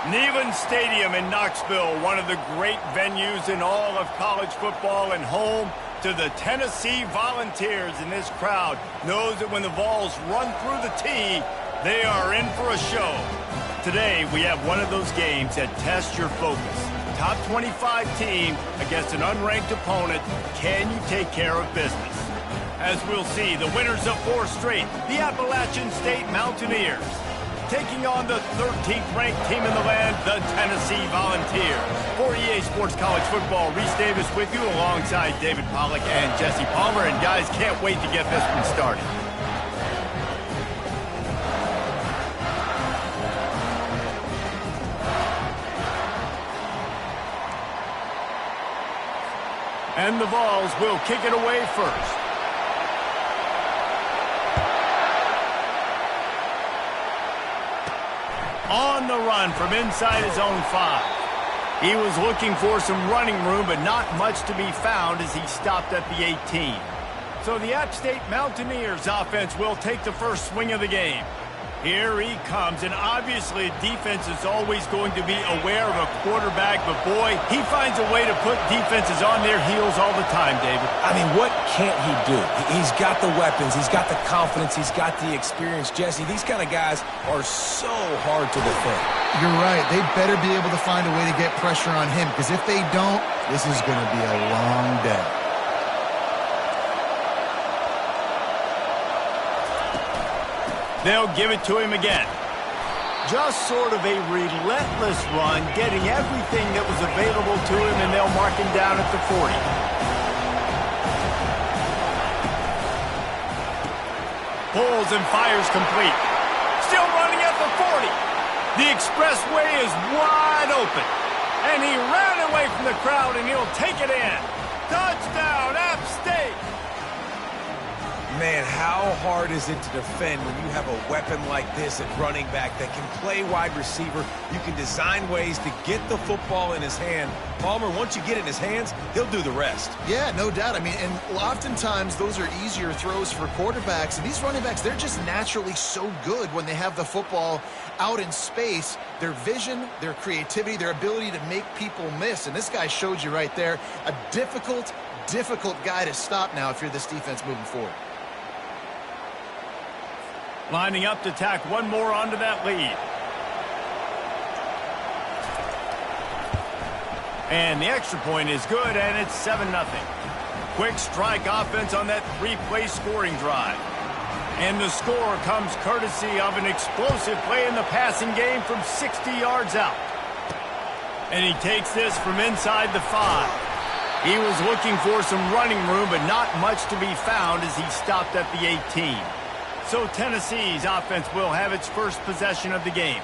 Neyland Stadium in Knoxville, one of the great venues in all of college football and home to the Tennessee Volunteers. And this crowd knows that when the Vols run through the tee, they are in for a show. Today, we have one of those games that tests your focus. Top 25 team against an unranked opponent. Can you take care of business? As we'll see, the winners of 4 straight, the Appalachian State Mountaineers, taking on the 13th ranked team in the land, the Tennessee Volunteers. For EA Sports College Football, Reese Davis with you alongside David Pollack and Jesse Palmer. And guys, can't wait to get this one started. And the Vols will kick it away first. On the run from inside his own 5. He was looking for some running room, but not much to be found as he stopped at the 18. So the App State Mountaineers offense will take the first swing of the game. Here he comes, and obviously defense is always going to be aware of a quarterback, but boy, he finds a way to put defenses on their heels all the time, David. I mean, what can't he do? He's got the weapons, he's got the confidence, he's got the experience. Jesse, these kind of guys are so hard to defend. You're right. They better be able to find a way to get pressure on him, because if they don't, this is going to be a long day. They'll give it to him again. Just sort of a relentless run, getting everything that was available to him, and they'll mark him down at the 40. Pulls and fires complete. Still running at the 40. The expressway is wide open. And he ran away from the crowd, and he'll take it in. Touchdown, App State! Man, how hard is it to defend when you have a weapon like this at running back that can play wide receiver? You can design ways to get the football in his hand. Palmer, once you get it in his hands, he'll do the rest. Yeah, no doubt. I mean, and oftentimes those are easier throws for quarterbacks. And these running backs, they're just naturally so good when they have the football out in space. Their vision, their creativity, their ability to make people miss. And this guy showed you right there, a difficult guy to stop now if you're this defense moving forward. Lining up to tack one more onto that lead. And the extra point is good, and it's 7-0. Quick strike offense on that 3-play scoring drive. And the score comes courtesy of an explosive play in the passing game from 60 yards out. And he takes this from inside the 5. He was looking for some running room, but not much to be found as he stopped at the 18. So Tennessee's offense will have its first possession of the game.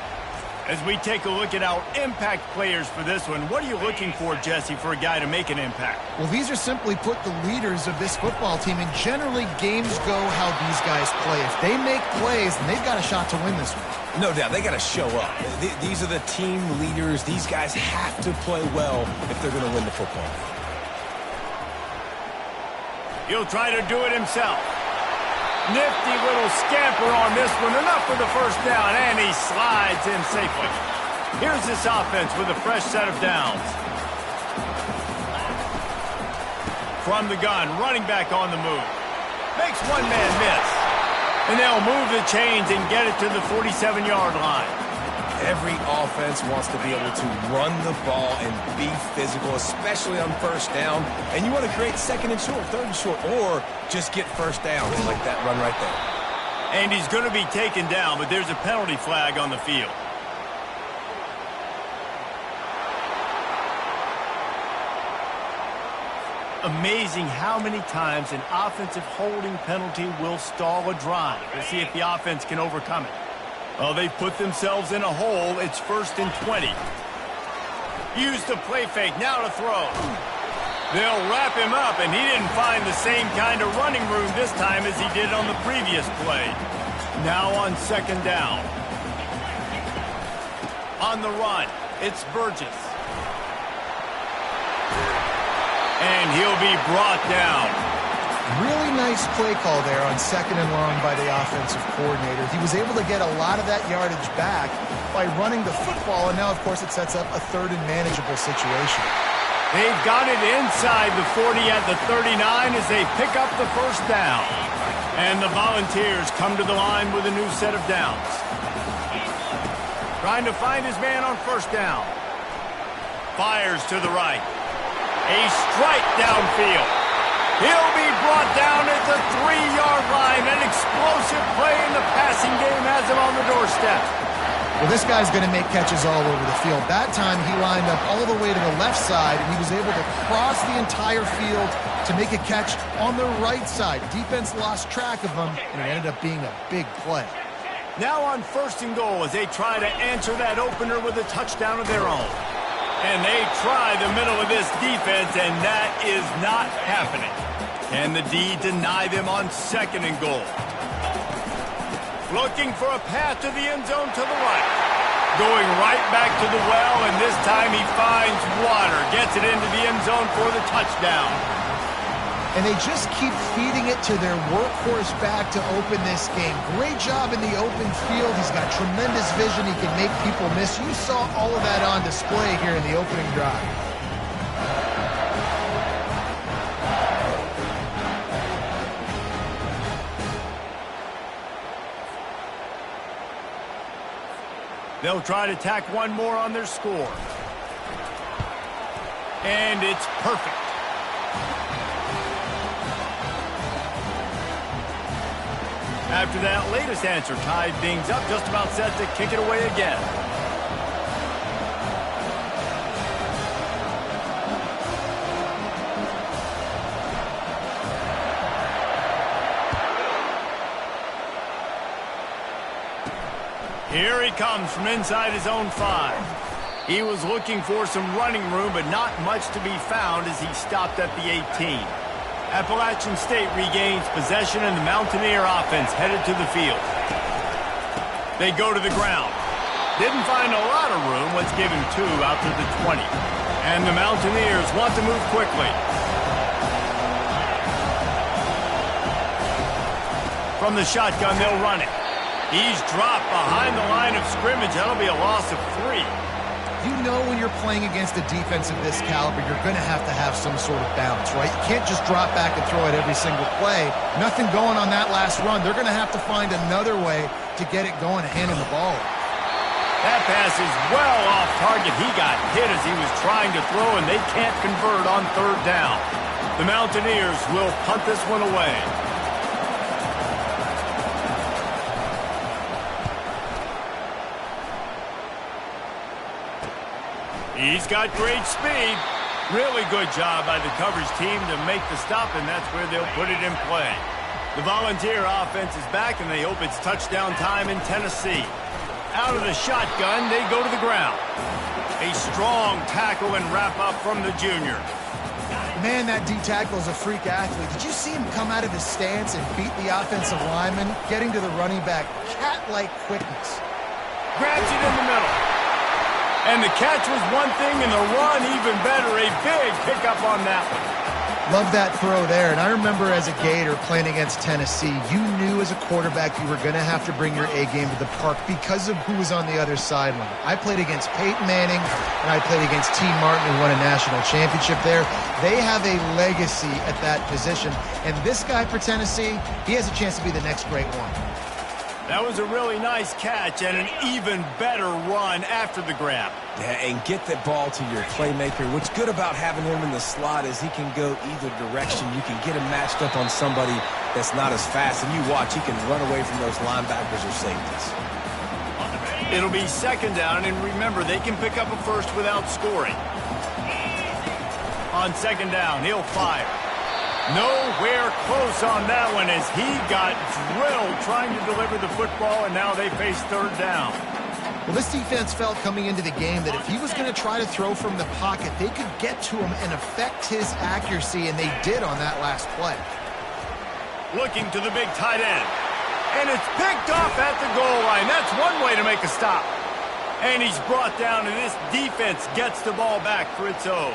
As we take a look at our impact players for this one, what are you looking for, Jesse, for a guy to make an impact? Well, these are simply put the leaders of this football team, and generally games go how these guys play. If they make plays, then they've got a shot to win this one. No doubt, they got to show up. These are the team leaders. These guys have to play well if they're going to win the football. He'll try to do it himself. Nifty little scamper on this one. Enough for the first down, and he slides in safely. Here's this offense with a fresh set of downs. From the gun, running back on the move. Makes one man miss. And they'll move the chains and get it to the 47-yard line. Every offense wants to be able to run the ball and be physical, especially on first down. And you want to create 2nd and short, 3rd and short, or just get first down like that run right there. And he's going to be taken down, but there's a penalty flag on the field. Amazing how many times an offensive holding penalty will stall a drive. We'll see if the offense can overcome it. Well, they put themselves in a hole. It's 1st and 20. Use the play fake. Now to throw. They'll wrap him up, and he didn't find the same kind of running room this time as he did on the previous play. Now on 2nd down. On the run, it's Burgess. And he'll be brought down. Really nice play call there on 2nd and long by the offensive coordinator. He was able to get a lot of that yardage back by running the football, and now, of course, it sets up a 3rd and manageable situation. They've got it inside the 40 at the 39 as they pick up the first down. And the Volunteers come to the line with a new set of downs. Trying to find his man on first down. Fires to the right. A strike downfield. He'll be brought down at the 3-yard line. An explosive play in the passing game has him on the doorstep. Well, this guy's going to make catches all over the field. That time, he lined up all the way to the left side, and he was able to cross the entire field to make a catch on the right side. Defense lost track of him, and it ended up being a big play. Now on 1st and goal as they try to answer that opener with a touchdown of their own. And they try the middle of this defense, and that is not happening. And the D deny them on 2nd and goal. Looking for a path to the end zone to the right. Going right back to the well, and this time he finds water. Gets it into the end zone for the touchdown. And they just keep feeding it to their workhorse back to open this game. Great job in the open field. He's got tremendous vision. He can make people miss. You saw all of that on display here in the opening drive. They'll try to tack one more on their score. And it's perfect. After that latest answer tied things up, just about set to kick it away again. Here he comes from inside his own 5. He was looking for some running room, but not much to be found as he stopped at the 18. Appalachian State regains possession, and the Mountaineer offense headed to the field. They go to the ground. Didn't find a lot of room. Let's give him 2 out to the 20. And the Mountaineers want to move quickly. From the shotgun, they'll run it. He's dropped behind the line of scrimmage. That'll be a loss of 3. You know when you're playing against a defense of this caliber, you're going to have some sort of balance, right? You can't just drop back and throw it every single play. Nothing going on that last run. They're going to have to find another way to get it going and hand him the ball. That pass is well off target. He got hit as he was trying to throw, and they can't convert on 3rd down. The Mountaineers will punt this one away. He's got great speed. Really good job by the coverage team to make the stop, and that's where they'll put it in play. The Volunteer offense is back, and they hope it's touchdown time in Tennessee. Out of the shotgun, they go to the ground. A strong tackle and wrap up from the junior. Man, that D-tackle is a freak athlete. Did you see him come out of his stance and beat the offensive lineman, getting to the running back? Cat-like quickness. Grabs it in the middle. And the catch was one thing, and the run even better. A big pickup on that one. Love that throw there. And I remember as a Gator playing against Tennessee, you knew as a quarterback you were going to have to bring your A game to the park because of who was on the other sideline. I played against Peyton Manning, and I played against T. Martin, who won a national championship there. They have a legacy at that position. And this guy for Tennessee, he has a chance to be the next great one. That was a really nice catch and an even better run after the grab. Yeah, and get the ball to your playmaker. What's good about having him in the slot is he can go either direction. You can get him matched up on somebody that's not as fast, and you watch, he can run away from those linebackers or safeties. It'll be 2nd down, and remember, they can pick up a first without scoring. On 2nd down, he'll fire. Nowhere close on that one as he got drilled trying to deliver the football, and now they face 3rd down. Well, this defense felt coming into the game that if he was going to try to throw from the pocket, they could get to him and affect his accuracy, and they did on that last play. Looking to the big tight end. And it's picked off at the goal line. That's one way to make a stop. And he's brought down, and this defense gets the ball back for its own.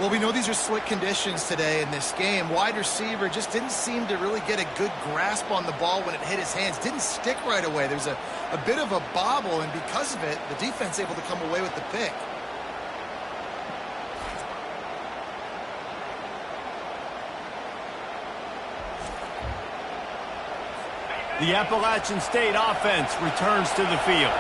Well, we know these are slick conditions today in this game. Wide receiver just didn't seem to really get a good grasp on the ball when it hit his hands. Didn't stick right away. There's a bit of a bobble, and because of it, the defense able to come away with the pick. The Appalachian State offense returns to the field.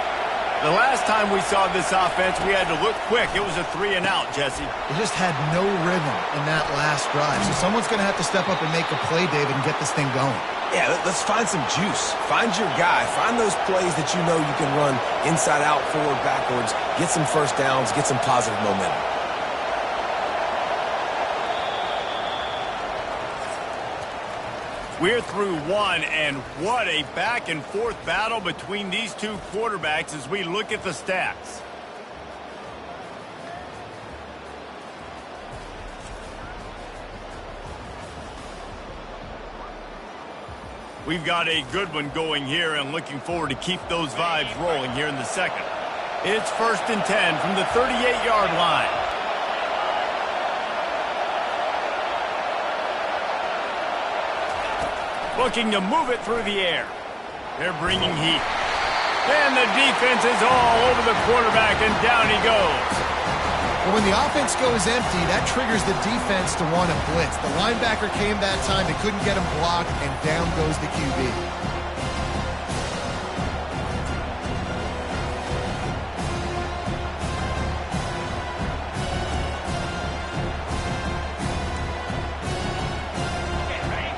The last time we saw this offense, we had to look quick. It was a 3-and-out, Jesse. They just had no rhythm in that last drive. So someone's going to have to step up and make a play, David, and get this thing going. Yeah, let's find some juice. Find your guy. Find those plays that you know you can run inside out, forward, backwards. Get some first downs. Get some positive momentum. We're through one, and what a back-and-forth battle between these two quarterbacks as we look at the stats. We've got a good one going here, and looking forward to keep those vibes rolling here in the second. It's 1st and 10 from the 38-yard line. Looking to move it through the air. They're bringing heat. And the defense is all over the quarterback, and down he goes. Well, when the offense goes empty, that triggers the defense to want to blitz. The linebacker came that time. They couldn't get him blocked, and down goes the QB.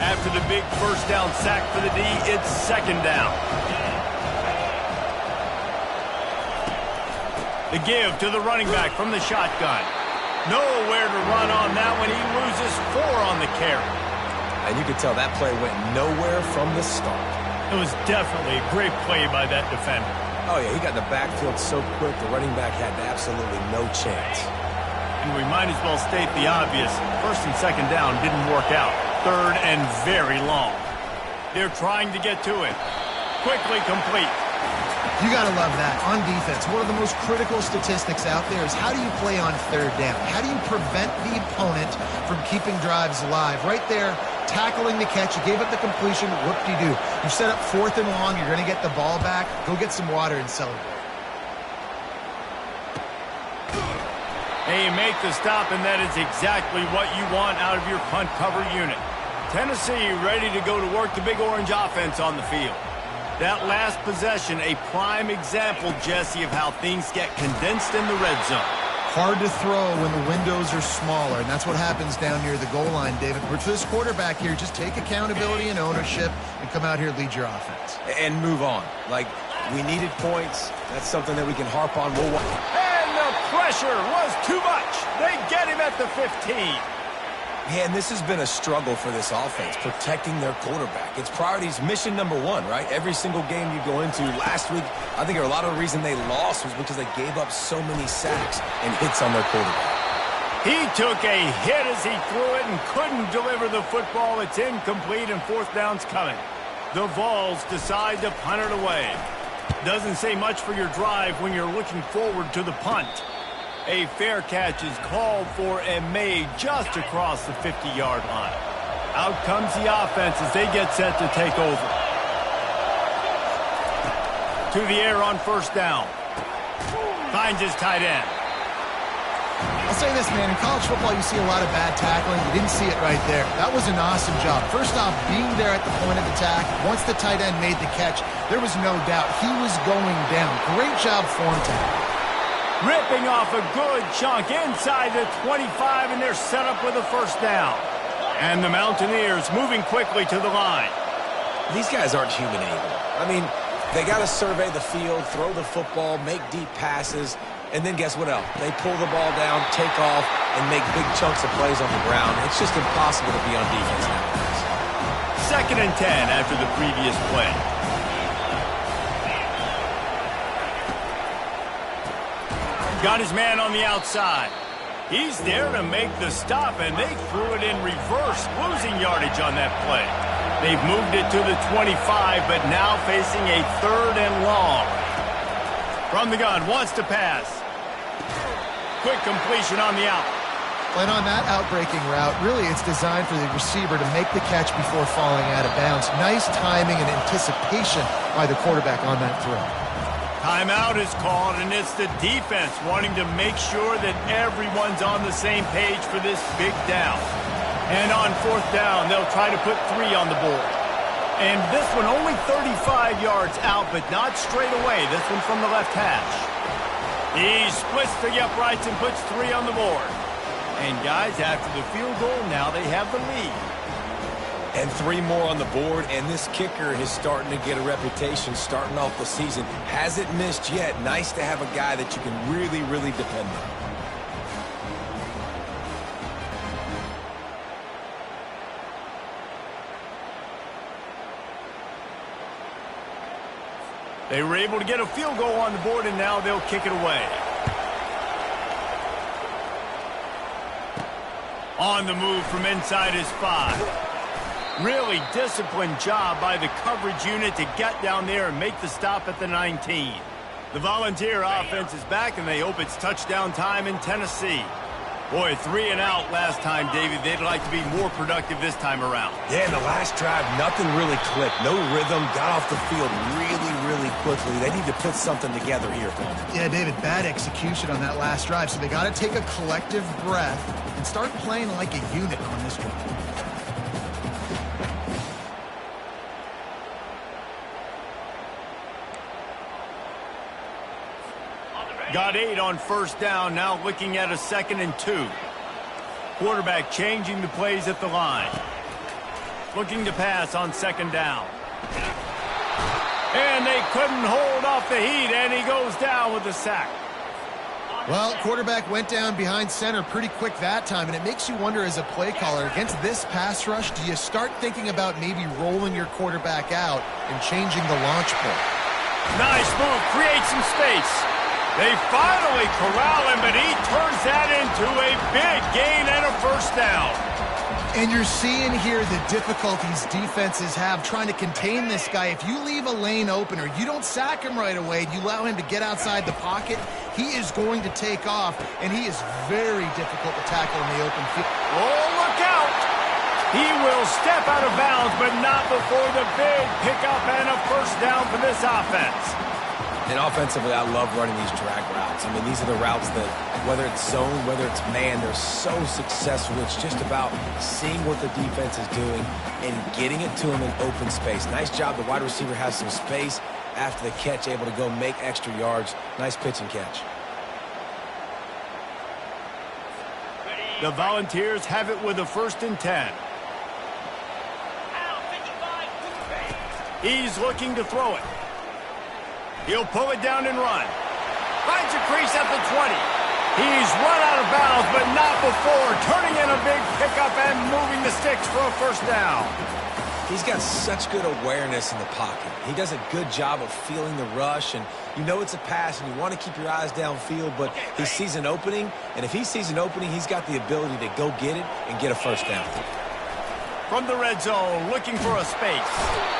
After the big first down sack for the D, it's 2nd down. The give to the running back from the shotgun. Nowhere to run on that one. He loses 4 on the carry. And you could tell that play went nowhere from the start. It was definitely a great play by that defender. Oh, yeah, he got in the backfield so quick, the running back had absolutely no chance. And we might as well state the obvious. 1st and 2nd down didn't work out. 3rd and very long. They're trying to get to it. Quickly complete. You got to love that. On defense, one of the most critical statistics out there is how do you play on 3rd down? How do you prevent the opponent from keeping drives alive? Right there, tackling the catch. You gave up the completion. Whoop-de-doo. You set up 4th and long. You're going to get the ball back. Go get some water and celebrate. Hey, make the stop, and that is exactly what you want out of your punt cover unit. Tennessee ready to go to work the Big Orange offense on the field. That last possession, a prime example, Jesse, of how things get condensed in the red zone. Hard to throw when the windows are smaller, and that's what happens down near the goal line, David. But for this quarterback here, just take accountability and ownership and come out here and lead your offense. And move on. Like, we needed points. That's something that we can harp on. And the pressure was too much. They get him at the 15. Yeah, and this has been a struggle for this offense, protecting their quarterback. It's priorities, mission number 1, right? Every single game you go into. Last week, I think a lot of the reason they lost was because they gave up so many sacks and hits on their quarterback. He took a hit as he threw it and couldn't deliver the football. It's incomplete, and 4th down's coming. The Vols decide to punt it away. Doesn't say much for your drive when you're looking forward to the punt. A fair catch is called for and made just across the 50-yard line. Out comes the offense as they get set to take over. To the air on 1st down. Finds his tight end. I'll say this, man. In college football, you see a lot of bad tackling. You didn't see it right there. That was an awesome job. First off, being there at the point of attack. Once the tight end made the catch, there was no doubt he was going down. Great job form tackle. Ripping off a good chunk inside the 25, and they're set up with a 1st down. And the Mountaineers moving quickly to the line. These guys aren't human anymore. I mean, they got to survey the field, throw the football, make deep passes, and then guess what else? They pull the ball down, take off, and make big chunks of plays on the ground. It's just impossible to be on defense nowadays. 2nd and 10 after the previous play. Got his man on the outside. He's there to make the stop, and they threw it in reverse, losing yardage on that play. They've moved it to the 25, but now facing a 3rd and long. From the gun, wants to pass. Quick completion on the out. And on that out-breaking route, really it's designed for the receiver to make the catch before falling out of bounds. Nice timing and anticipation by the quarterback on that throw. Timeout is called, and it's the defense wanting to make sure that everyone's on the same page for this big down. And on fourth down, they'll try to put 3 on the board. And this one only 35 yards out, but not straight away. This one from the left hash. He splits the uprights and puts 3 on the board. And guys, after the field goal, now they have the lead. And 3 more on the board, and this kicker is starting to get a reputation starting off the season. Hasn't missed yet. Nice to have a guy that you can really, really depend on. They were able to get a field goal on the board, and now they'll kick it away. On the move from inside his 5. Really disciplined job by the coverage unit to get down there and make the stop at the 19. The Volunteer offense is back, and they hope it's touchdown time in Tennessee. Boy, 3 and out last time, David. They'd like to be more productive this time around. Yeah, in the last drive, nothing really clicked. No rhythm, got off the field really, really quickly. They need to put something together here, Paul. Yeah, David, bad execution on that last drive, so they got to take a collective breath and start playing like a unit on this one. Got 8 on first down, now looking at a 2nd and 2. Quarterback changing the plays at the line. Looking to pass on 2nd down. And they couldn't hold off the heat, and he goes down with a sack. Well, quarterback went down behind center pretty quick that time, and it makes you wonder as a play caller, against this pass rush, do you start thinking about maybe rolling your quarterback out and changing the launch point? Nice move, create some space. They finally corral him, but he turns that into a big gain and a first down. And you're seeing here the difficulties defenses have trying to contain this guy. If you leave a lane open or you don't sack him right away, you allow him to get outside the pocket, he is going to take off, and he is very difficult to tackle in the open field. Oh, look out! He will step out of bounds, but not before the big pickup and a first down for this offense. And offensively, I love running these drag routes. I mean, these are the routes that, whether it's zone, whether it's man, they're so successful. It's just about seeing what the defense is doing and getting it to them in open space. Nice job. The wide receiver has some space after the catch, able to go make extra yards. Nice pitch and catch. The Volunteers have it with a 1st and 10. He's looking to throw it. He'll pull it down and run. Finds a crease at the 20. He's run out of bounds, but not before turning in a big pickup and moving the sticks for a first down. He's got such good awareness in the pocket. He does a good job of feeling the rush, and you know it's a pass, and you want to keep your eyes downfield, but he sees an opening, and if he sees an opening, he's got the ability to go get it and get a first down. From the red zone, looking for a space.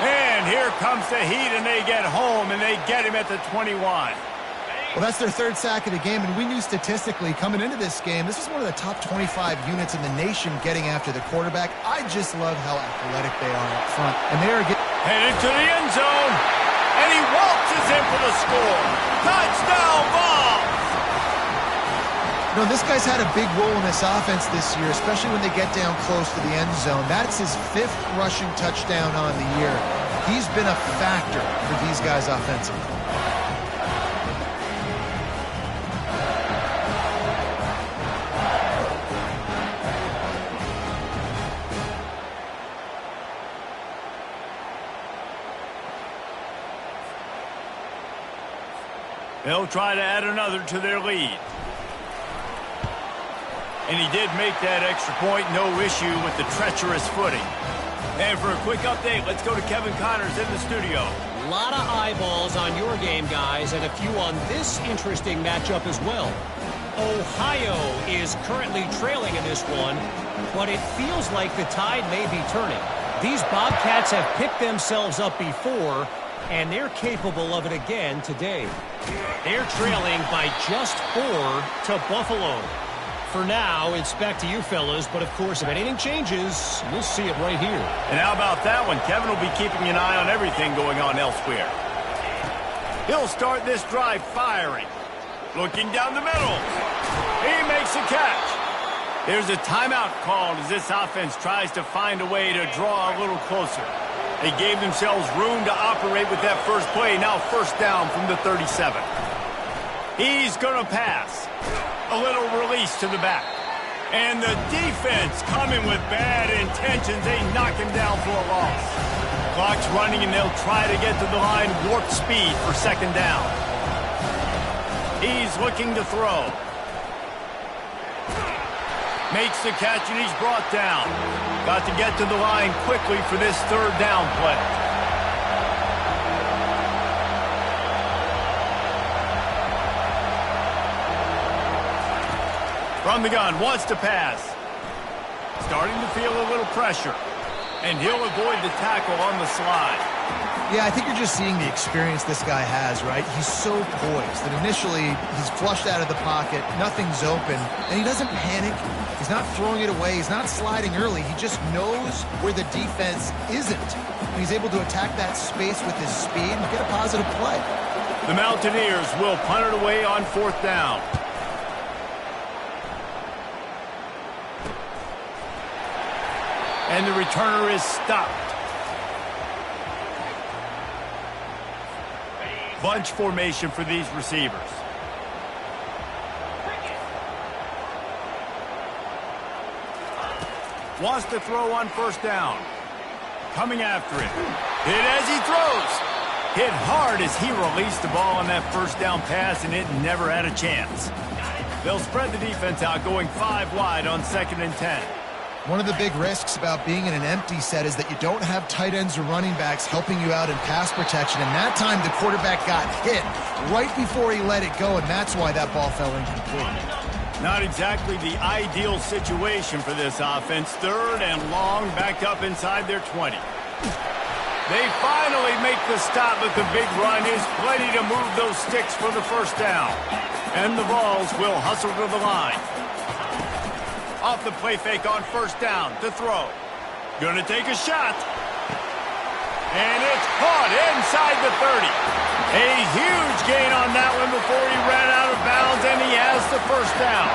And here comes the heat, and they get home, and they get him at the 21. Well, that's their 3rd sack of the game, and we knew statistically coming into this game, this was one of the top 25 units in the nation getting after the quarterback. I just love how athletic they are up front. And they are getting headed to the end zone, and he waltzes in for the score. Touchdown, Vols! No, this guy's had a big role in this offense this year, especially when they get down close to the end zone. That's his 5th rushing touchdown on the year. He's been a factor for these guys offensively. They'll try to add another to their lead. And he did make that extra point, no issue with the treacherous footing. And for a quick update, let's go to Kevin Connors in the studio. A lot of eyeballs on your game, guys, and a few on this interesting matchup as well. Ohio is currently trailing in this one, but it feels like the tide may be turning. These Bobcats have picked themselves up before, and they're capable of it again today. They're trailing by just 4 to Buffalo. for now, it's back to you fellas, but of course, if anything changes, we'll see it right here. And how about that one? Kevin will be keeping an eye on everything going on elsewhere. He'll start this drive firing. Looking down the middle. He makes a catch. There's a timeout called as this offense tries to find a way to draw a little closer. They gave themselves room to operate with that first play. Now first down from the 37. He's going to pass. A little release to the back. And the defense coming with bad intentions. They knock him down for a loss. Clock's running and they'll try to get to the line warp speed for second down. He's looking to throw. Makes the catch and he's brought down. Got to get to the line quickly for this third down play. From the gun, wants to pass. Starting to feel a little pressure. And he'll avoid the tackle on the slide. Yeah, I think you're just seeing the experience this guy has, right? He's so poised that initially he's flushed out of the pocket, nothing's open, and he doesn't panic. He's not throwing it away. He's not sliding early. He just knows where the defense isn't. And he's able to attack that space with his speed and get a positive play. The Mountaineers will punt it away on fourth down. And the returner is stopped. Bunch formation for these receivers. Wants to throw on first down. Coming after it. Hit as he throws. Hit hard as he released the ball on that first down pass, and it never had a chance. They'll spread the defense out, going 5 wide on 2nd and 10. One of the big risks about being in an empty set is that you don't have tight ends or running backs helping you out in pass protection. And that time the quarterback got hit right before he let it go, and that's why that ball fell incomplete. Not exactly the ideal situation for this offense. 3rd and long, backed up inside their 20. They finally make the stop, but the big run is plenty to move those sticks for the first down. And the Vols will hustle to the line. Off the play fake on first down to throw. Gonna take a shot. And it's caught inside the 30. A huge gain on that one before he ran out of bounds, and he has the first down.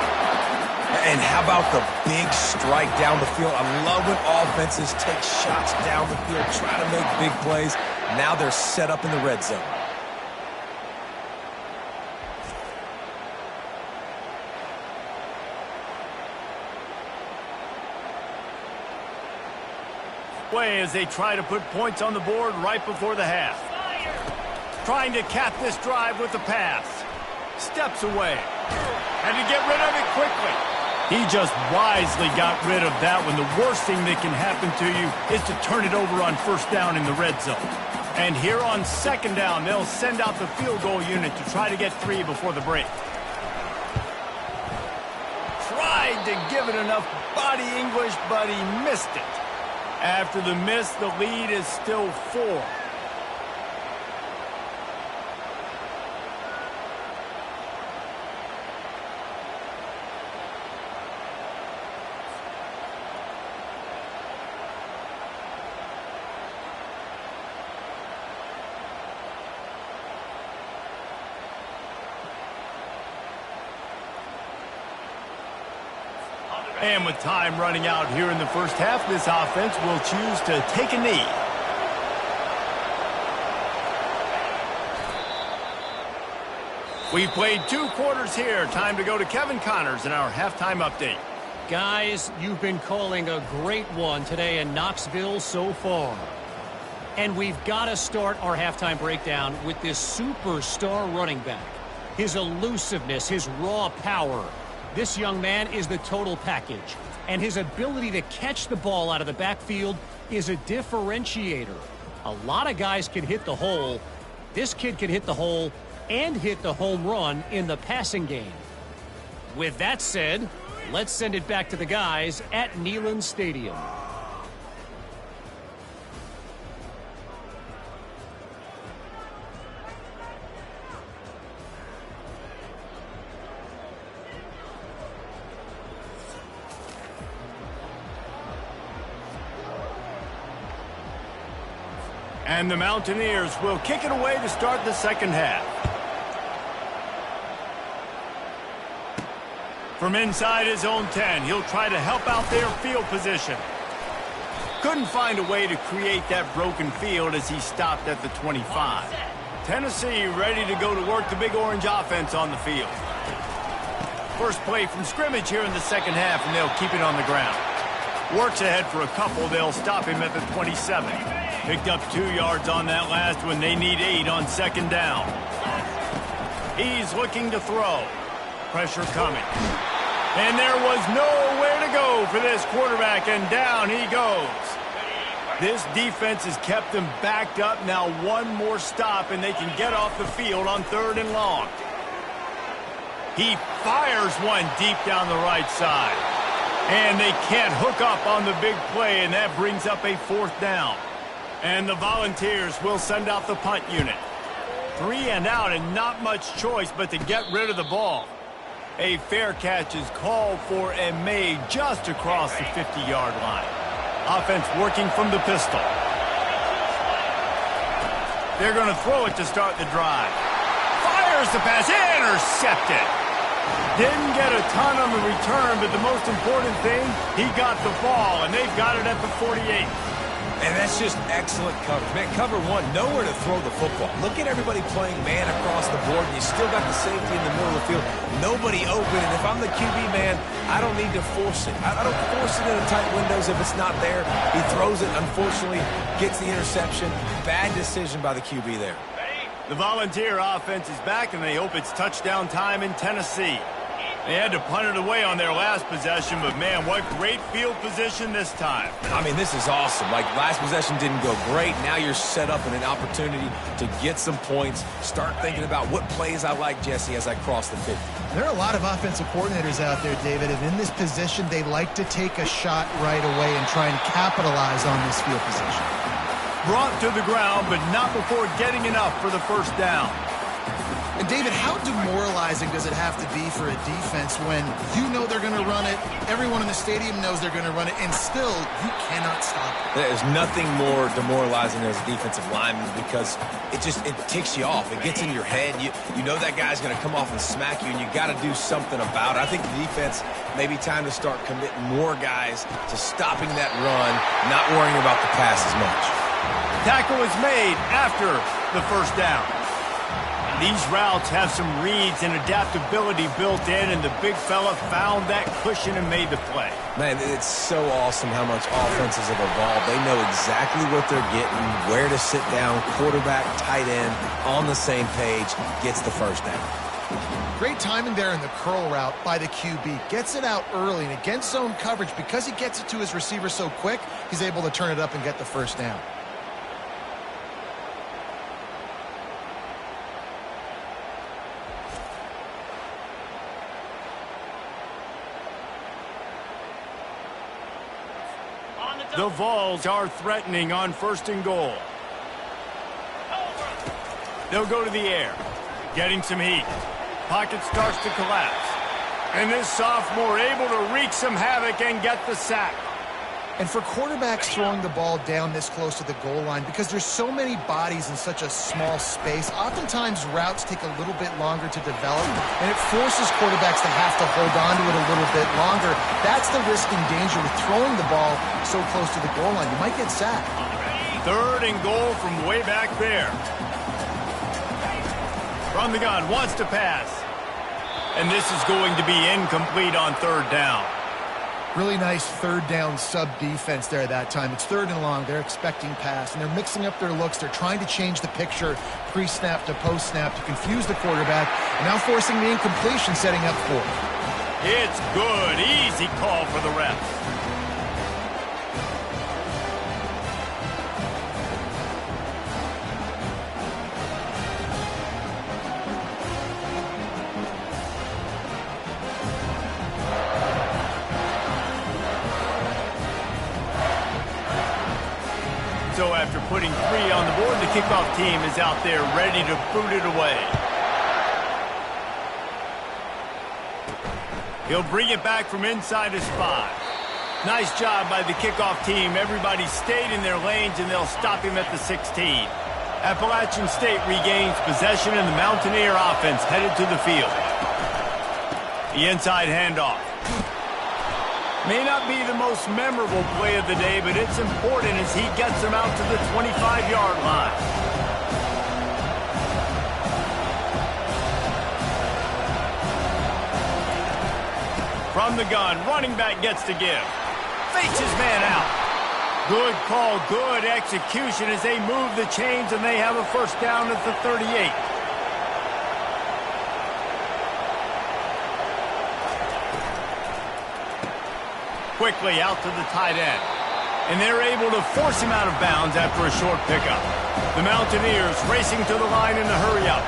And how about the big strike down the field? I love when offenses take shots down the field, try to make big plays. Now they're set up in the red zone. Way as they try to put points on the board right before the half. Trying to cap this drive with the pass. Steps away. And to get rid of it quickly. He just wisely got rid of that one. The worst thing that can happen to you is to turn it over on first down in the red zone. And here on second down, they'll send out the field goal unit to try to get 3 before the break. Tried to give it enough body English, but he missed it. After the miss, the lead is still 4. And with time running out here in the first half, this offense will choose to take a knee. We played 2 quarters here. Time to go to Kevin Connors in our halftime update. Guys, you've been calling a great one today in Knoxville so far. And we've got to start our halftime breakdown with this superstar running back. His elusiveness, his raw power. This young man is the total package, and his ability to catch the ball out of the backfield is a differentiator. A lot of guys can hit the hole. This kid can hit the hole and hit the home run in the passing game. With that said, let's send it back to the guys at Neyland Stadium. And the Mountaineers will kick it away to start the second half. From inside his own 10, he'll try to help out their field position. Couldn't find a way to create that broken field as he stopped at the 25. Tennessee ready to go to work the Big Orange offense on the field. First play from scrimmage here in the second half, and they'll keep it on the ground. Works ahead for a couple. They'll stop him at the 27. Picked up 2 yards on that last one. They need 8 on second down. He's looking to throw. Pressure coming. And there was nowhere to go for this quarterback, and down he goes. This defense has kept them backed up. Now one more stop, and they can get off the field on 3rd and long. He fires one deep down the right side. And they can't hook up on the big play, and that brings up a 4th down. And the Volunteers will send out the punt unit. 3 and out, and not much choice but to get rid of the ball. A fair catch is called for and made just across the 50-yard line. Offense working from the pistol. They're going to throw it to start the drive. Fires the pass, intercepted. Didn't get a ton on the return, but the most important thing, he got the ball, and they've got it at the 48. And that's just excellent coverage. Man, cover one, nowhere to throw the football. Look at everybody playing man across the board, and you still got the safety in the middle of the field. Nobody open, and if I'm the QB, man, I don't need to force it. I don't force it into tight windows if it's not there. He throws it, unfortunately, gets the interception. Bad decision by the QB there. The Volunteer offense is back, and they hope it's touchdown time in Tennessee. They had to punt it away on their last possession, but, man, what great field position this time. I mean, this is awesome. Like, last possession didn't go great. Now you're set up in an opportunity to get some points. Start thinking about what plays I like, Jesse, as I cross the 50. There are a lot of offensive coordinators out there, David, and in this position, they like to take a shot right away and try and capitalize on this field position. Brought to the ground, but not before getting enough for the first down. And, David, how demoralizing does it have to be for a defense when you know they're going to run it, everyone in the stadium knows they're going to run it, and still you cannot stop it? There's nothing more demoralizing as a defensive lineman because it ticks you off. It gets in your head. You know that guy's going to come off and smack you, and you got to do something about it. I think the defense, maybe time to start committing more guys to stopping that run, not worrying about the pass as much. Tackle is made after the first down. These routes have some reads and adaptability built in, and the big fella found that cushion and made the play. Man, it's so awesome how much offenses have evolved. They know exactly what they're getting, where to sit down, quarterback, tight end, on the same page, gets the first down. Great timing there in the curl route by the QB. Gets it out early, and against zone coverage, because he gets it to his receiver so quick, he's able to turn it up and get the first down. The Vols are threatening on 1st and goal. They'll go to the air, getting some heat. Pocket starts to collapse. And this sophomore able to wreak some havoc and get the sack. And for quarterbacks throwing the ball down this close to the goal line, because there's so many bodies in such a small space, oftentimes routes take a little bit longer to develop, and it forces quarterbacks to have to hold on to it a little bit longer. That's the risk and danger with throwing the ball so close to the goal line. You might get sacked. 3rd and goal from way back there. From the gun, wants to pass. And this is going to be incomplete on 3rd down. Really nice 3rd down sub-defense there that time. It's 3rd and long. They're expecting pass, and they're mixing up their looks. They're trying to change the picture pre-snap to post-snap to confuse the quarterback, and now forcing the incompletion, setting up 4th. It's good. Easy call for the ref. So after putting 3 on the board, the kickoff team is out there ready to boot it away. He'll bring it back from inside his 5. Nice job by the kickoff team. Everybody stayed in their lanes, and they'll stop him at the 16. Appalachian State regains possession, and the Mountaineer offense headed to the field. The inside handoff. May not be the most memorable play of the day, but it's important as he gets them out to the 25-yard line. From the gun, running back gets to give. Fakes his man out. Good call, good execution as they move the chains, and they have a first down at the 38. Quickly out to the tight end. And they're able to force him out of bounds after a short pickup. The Mountaineers racing to the line in the hurry-up.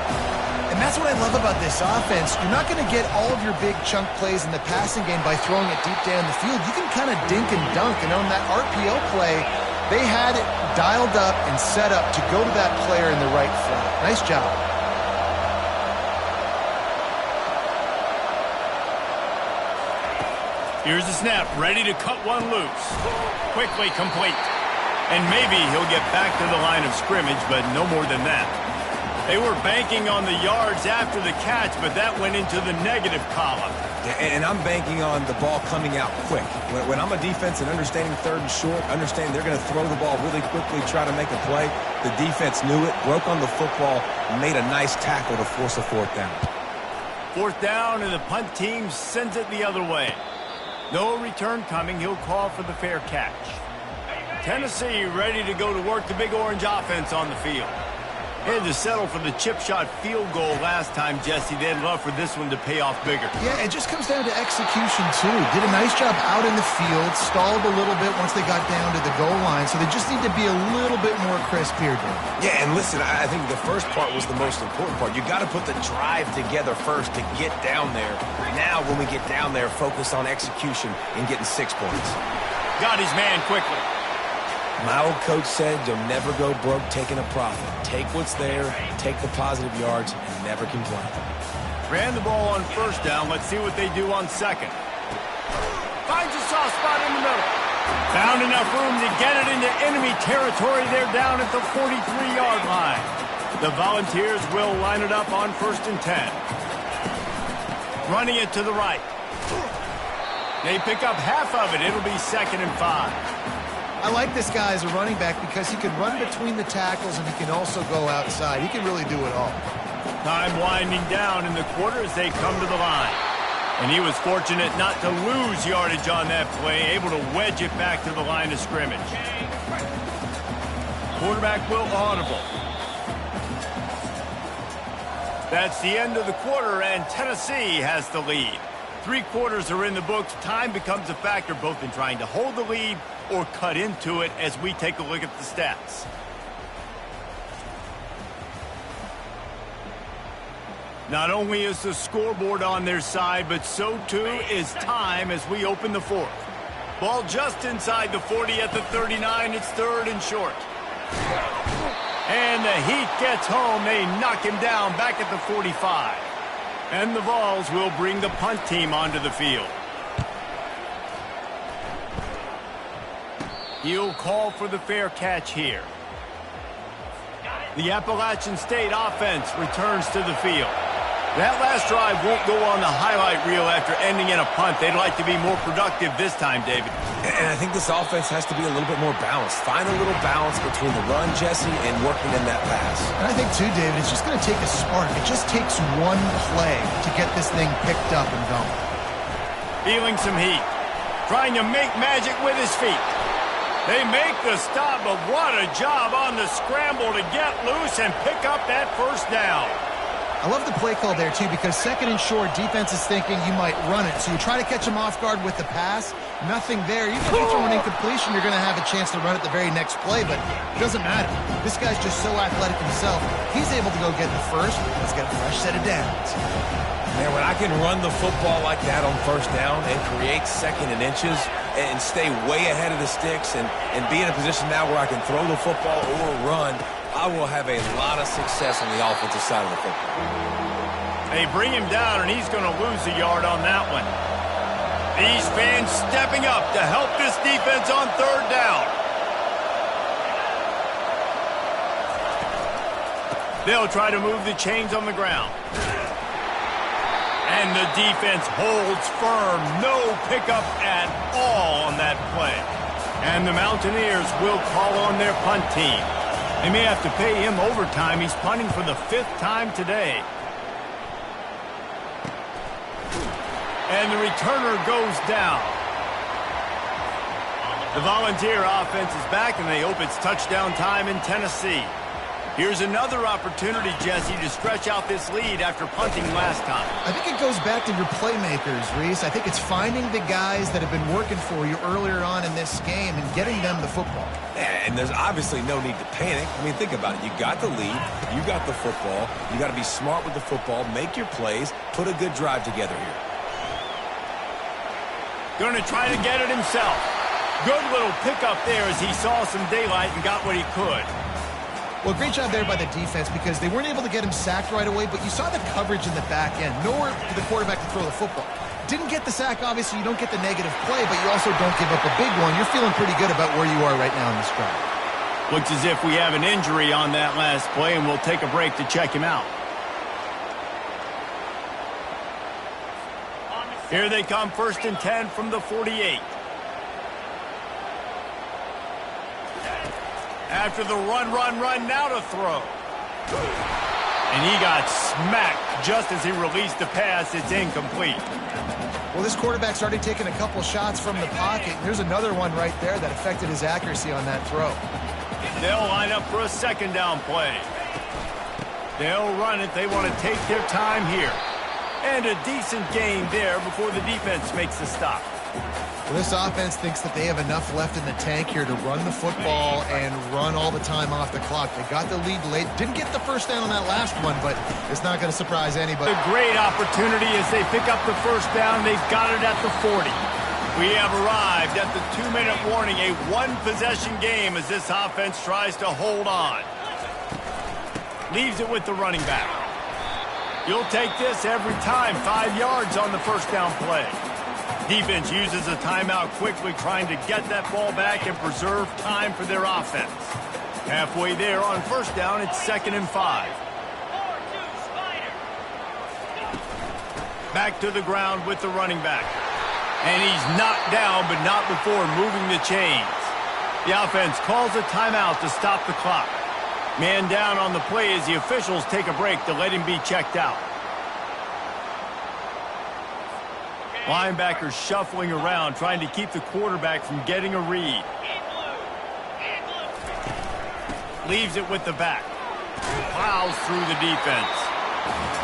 And that's what I love about this offense. You're not going to get all of your big chunk plays in the passing game by throwing it deep down the field. You can kind of dink and dunk. And on that RPO play, they had it dialed up and set up to go to that player in the right flat. Nice job. Here's the snap, ready to cut one loose. Quickly complete. And maybe he'll get back to the line of scrimmage, but no more than that. They were banking on the yards after the catch, but that went into the negative column. Yeah, and I'm banking on the ball coming out quick. When I'm a defense and understanding third and short, understanding they're going to throw the ball really quickly, try to make a play, the defense knew it, broke on the football, made a nice tackle to force a fourth down. Fourth down, and the punt team sends it the other way. No return coming. He'll call for the fair catch. Tennessee ready to go to work the Big Orange offense on the field. Had to settle for the chip shot field goal last time, Jesse. They'd love for this one to pay off bigger. Yeah, it just comes down to execution, too. Did a nice job out in the field, stalled a little bit once they got down to the goal line, so they just need to be a little bit more crisp here, Dave. Yeah, and listen, I think the first part was the most important part. You got to put the drive together first to get down there. Now, when we get down there, focus on execution and getting 6 points. Got his man quickly. My old coach said you'll never go broke taking a profit. Take what's there, take the positive yards, and never complain. Ran the ball on first down. Let's see what they do on second. Finds a soft spot in the middle. Found enough room to get it into enemy territory. They're down at the 43-yard line. The Volunteers will line it up on 1st and 10. Running it to the right. They pick up half of it. It'll be 2nd and 5. I like this guy as a running back because he can run between the tackles and he can also go outside. He can really do it all. Time winding down in the quarter as they come to the line. And he was fortunate not to lose yardage on that play, able to wedge it back to the line of scrimmage. Quarterback will audible. That's the end of the quarter, and Tennessee has the lead. 3 quarters are in the books. Time becomes a factor both in trying to hold the lead or cut into it as we take a look at the stats. Not only is the scoreboard on their side, but so too is time as we open the 4th. Ball just inside the 40 at the 39. It's 3rd and short. And the Heat gets home. They knock him down back at the 45. And the Vols will bring the punt team onto the field. He'll call for the fair catch here. The Appalachian State offense returns to the field. That last drive won't go on the highlight reel after ending in a punt. They'd like to be more productive this time, David. And I think this offense has to be a little bit more balanced. Find a little balance between the run, Jesse, and working in that pass. And I think, too, David, it's just going to take a spark. It just takes one play to get this thing picked up and going. Feeling some heat. Trying to make magic with his feet. They make the stop, but what a job on the scramble to get loose and pick up that first down. I love the play call there, too, because 2nd and short, defense is thinking you might run it. So you try to catch him off guard with the pass. Nothing there. Even if you throw an incompletion, you're going to have a chance to run it the very next play, but it doesn't matter. This guy's just so athletic himself. He's able to go get the first. Let's get a fresh set of downs. Man, when I can run the football like that on first down and create 2nd and inches and stay way ahead of the sticks and be in a position now where I can throw the football or run, I will have a lot of success on the offensive side of the football. They bring him down, and he's going to lose a yard on that one. These fans stepping up to help this defense on third down. They'll try to move the chains on the ground. And the defense holds firm. No pickup at all on that play. And the Mountaineers will call on their punt team. They may have to pay him overtime. He's punting for the 5th time today. And the returner goes down. The Volunteer offense is back, and they hope it's touchdown time in Tennessee. Here's another opportunity, Jesse, to stretch out this lead after punting last time. I think it goes back to your playmakers, Reese. I think it's finding the guys that have been working for you earlier on in this game and getting them the football. Yeah, and there's obviously no need to panic. I mean, think about it. You got the lead. You got the football. You got to be smart with the football, make your plays, put a good drive together here. Going to try to get it himself. Good little pickup there as he saw some daylight and got what he could. Well, great job there by the defense because they weren't able to get him sacked right away, but you saw the coverage in the back end. Nowhere for the quarterback to throw the football. Didn't get the sack, obviously. You don't get the negative play, but you also don't give up a big one. You're feeling pretty good about where you are right now in this drive. Looks as if we have an injury on that last play, and we'll take a break to check him out. Here they come, 1st and 10 from the 48. After the run, now to throw. And he got smacked just as he released the pass. It's incomplete. Well, this quarterback started taking a couple shots from the pocket. There's another one right there that affected his accuracy on that throw. They'll line up for a 2nd down play. They'll run it. They want to take their time here. And a decent gain there before the defense makes the stop. Well, this offense thinks that they have enough left in the tank here to run the football and run all the time off the clock. They got the lead late. Didn't get the 1st down on that last one, but it's not going to surprise anybody. A great opportunity as they pick up the 1st down. They've got it at the 40. We have arrived at the 2-minute warning, a one-possession game as this offense tries to hold on. Leaves it with the running back. You'll take this every time. 5 yards on the 1st down play. Defense uses a timeout quickly, trying to get that ball back and preserve time for their offense. Halfway there on 1st down, it's 2nd and 5. Back to the ground with the running back. And he's knocked down, but not before moving the chains. The offense calls a timeout to stop the clock. Man down on the play as the officials take a break to let him be checked out. Linebackers shuffling around, trying to keep the quarterback from getting a read. Leaves it with the back. Plows through the defense.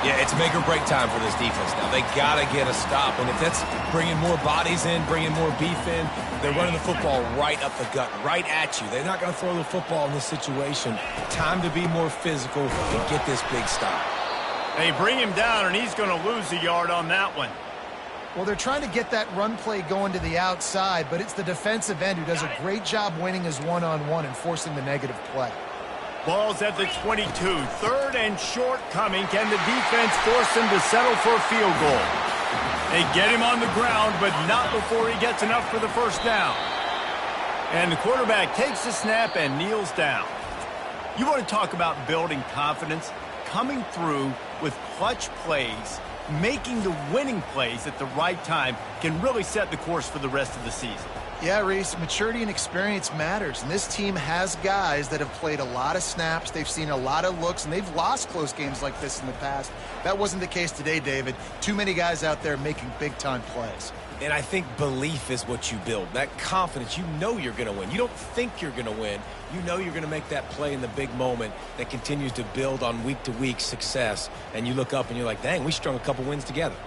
Yeah, it's make or break time for this defense now. They got to get a stop. And if that's bringing more bodies in, bringing more beef in, they're running the football right up the gut, right at you. They're not going to throw the football in this situation. Time to be more physical and get this big stop. They bring him down, and he's going to lose a yard on that one. Well, they're trying to get that run play going to the outside, but it's the defensive end who does a great job winning his one-on-one and forcing the negative play. Ball's at the 22. 3rd and short coming. Can the defense force him to settle for a field goal? They get him on the ground, but not before he gets enough for the 1st down. And the quarterback takes the snap and kneels down. You want to talk about building confidence? Coming through with clutch plays, making the winning plays at the right time can really set the course for the rest of the season. Yeah, Reese, maturity and experience matters, and this team has guys that have played a lot of snaps. They've seen a lot of looks, and they've lost close games like this in the past. That wasn't the case today, David. Too many guys out there making big-time plays. And I think belief is what you build. That confidence, you know you're going to win. You don't think you're going to win. You know you're going to make that play in the big moment that continues to build on week-to-week success. And you look up and you're like, dang, we strung a couple wins together.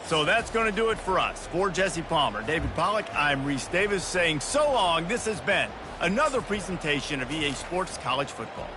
So that's going to do it for us. For Jesse Palmer, David Pollack, I'm Reese Davis saying so long. This has been another presentation of EA Sports College Football.